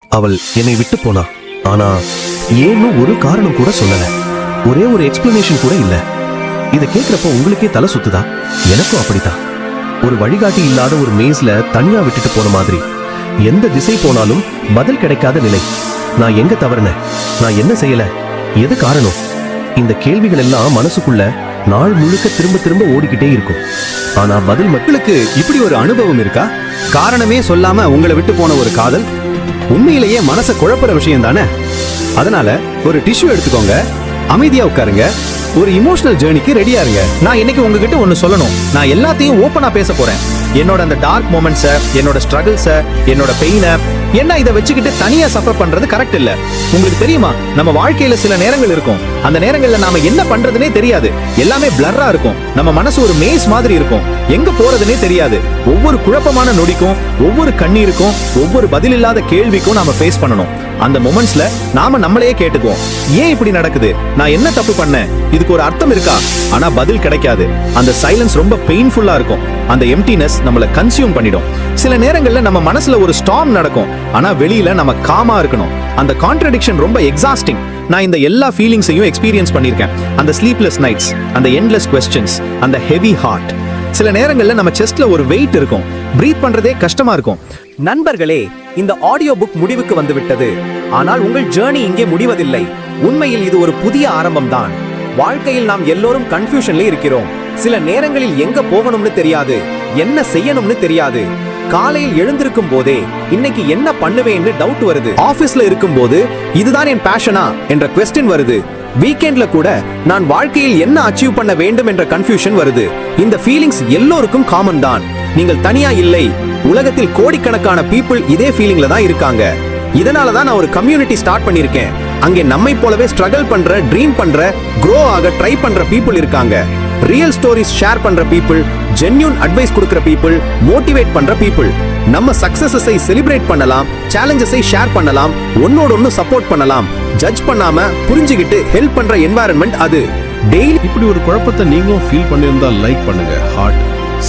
அவள் என்னை விட்டு போனா. ஆனா ஏன்னு ஒரு காரணம் கூட சொல்லல. ஒரே ஒரு எக்ஸ்பிளனேஷன் கூட இல்ல. இத கேக்குறப்ப உங்களுக்கே தலை சுத்துதா? எனக்கும் அப்படித்தான். ஒரு வழிகாட்டி இல்லாத ஒரு மேஸ்ல தனியா விட்டுட்டு போன மாதிரி. எந்த திசை போனாலும் பதில் கிடைக்காத நிலை. நான் எங்க தவறுனேன்? நான் என்ன செய்யல? எது காரணம்? இந்த கேள்விகள் எல்லாம் மனசுக்குள்ள நாள் முழுக்க திரும்ப திரும்ப ஓடிக்கிட்டே இருக்கும். ஆனா பதில் மக்களுக்கு இப்படி ஒரு அனுபவம் இருக்கா? காரணமே சொல்லாம உங்களை விட்டு போன ஒரு காதல் உண்மையிலேயே மனசை குழப்புற விஷயம் தானே. அதனால ஒரு டிஷ்யூ எடுத்துக்கோங்க, அமைதியா உட்காருங்க, ஒரு இமோஷனல் ஜேர்னிக்கு ரெடியா இருங்க. நான் இன்னைக்கு உங்ககிட்ட ஒன்னு சொல்லணும். நான் எல்லாத்தையும் ஓப்பனா பேச போறேன். என்னோட அந்த டார்க் மொமெண்ட்ஸ, என்னோட ஸ்ட்ரகிள்ஸ, என்னோட பெயினை, என்ன இதை வச்சுக்கிட்டு தனியா சஃபர் பண்றது கரெக்ட் இல்ல. உங்களுக்கு தெரியுமா, நம்ம வாழ்க்கையில சில நேரங்கள் இருக்கும். அந்த நேரங்கள்ல நாம என்ன பண்றதுனே தெரியாது. எல்லாமே பிளர்ரா இருக்கும். நம்ம மனசு ஒரு மேஸ் மாதிரி இருக்கும். எங்க போறதுனே தெரியாது. ஒவ்வொரு குழப்பமான நொடிக்கும், ஒவ்வொரு கண்ணீருக்கும், ஒவ்வொரு பதில் இல்லாத கேள்விக்கும் நாம ஃபேஸ் பண்ணணும். அந்த மொமெண்ட்ஸ்ல நாம நம்மளையே கேட்டுக்குவோம், ஏன் இப்படி நடக்குது? நான் என்ன தப்பு பண்ணேன்? இதுக்கு ஒரு அர்த்தம் இருக்கா? ஆனா பதில் கிடைக்காது. அந்த சைலன்ஸ் ரொம்ப பெயின்ஃபுல்லா இருக்கும். அந்த எம்டினஸ் நம்மள கன்சியூம் பண்ணிடும். சில நேரங்கள்ல நம்ம மனசுல ஒரு ஸ்டார்ம் நடக்கும். ஆனா வெளியில நம்ம காமா இருக்கணும். அந்த கான்ட்ரடிக்ஷன் ரொம்ப எக்ஸாஸ்டிங். நான் இந்த எல்லா ஃபீலிங்ஸையும் எக்ஸ்பீரியன்ஸ் பண்ணிருக்கேன். அந்த ஸ்லீப்லெஸ் நைட்ஸ், அந்த எண்ட்லெஸ் கொஸ்டின்ஸ், அந்த ஹெவி ஹார்ட். சில நேரங்கள்ல நம்ம செஸ்ட்ல ஒரு வெயிட் இருக்கும். பிரீத் பண்றதே கஷ்டமா இருக்கும். நண்பர்களே, இந்த ஆடியோ புக் முடிவுக்கு வந்துவிட்டது. ஆனால் உங்கள் ஜேர்னி இங்கே முடிவதில்லை. உண்மையில் இது ஒரு புதிய ஆரம்பம் தான். வாழ்க்கையில் நாம் எல்லோரும் கன்ஃபியூஷன்ல இருக்கிறோம். சில நேரங்களில் எங்க போகணும்னு தெரியாது, என்ன செய்யணும்னு தெரியாது. காலையில் எழுந்திருக்கும் போதே இன்னைக்கு என்ன பண்ணுவேன்னு டவுட் வருது. ஆபீஸ்ல இருக்கும் போது இதுதான் என் பேஷனா என்ற குவெஸ்டின் வருது. வீக்கெண்ட்ல கூட நான் வாழ்க்கையில் என்ன அச்சீவ் பண்ண வேண்டும் என்ற கன்ஃபியூஷன் வருது. இந்த ஃபீலிங்ஸ் எல்லோருக்கும் காமன் தான். நீங்கள் தனியா இல்லை. உலகத்தில் கோடிக்கணக்கான பீப்புள் இதே ஃபீலிங்ல தான் இருக்காங்க. இதனால தான் நான் ஒரு கம்யூனிட்டி ஸ்டார்ட் பண்ணிருக்கேன். அங்கே நம்மை போலவே ஸ்ட்ரகிள் பண்ற, ட்ரீம் பண்ற, க்ரோ ஆக ட்ரை பண்ற பீப்புள் இருக்காங்க. ரியல் ஸ்டோரிஸ் ஷேர் பண்ற பீப்புள், ஜென்யூன் அட்வைஸ் கொடுக்கிற பீப்புள், மோட்டிவேட் பண்ற பீப்புள். நம்ம சக்சஸஸை செலிப்ரேட் பண்ணலாம், சேலஞ்சஸை ஷேர் பண்ணலாம், ஒன்னோட ஒன்னு சப்போர்ட் பண்ணலாம். ஜட்ஜ் பண்ணாம புரிஞ்சுக்கிட்டு ஹெல்ப் பண்ற என்வாயரன்மெண்ட் அது. டெய்லி இப்படி ஒரு குழப்பத்தை நீங்களும் ஃபீல் பண்ணியிருந்தால் லைக் பண்ணுங்க, ஹார்ட்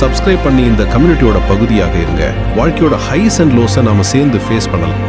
சப்ஸ்கிரைப் பண்ணி இந்த கம்யூனிட்டியோட பகுதியாக இருங்க. வாழ்க்கையோட ஹைஸ் அண்ட் லோஸை நாம சேர்ந்து ஃபேஸ் பண்ணலாம்.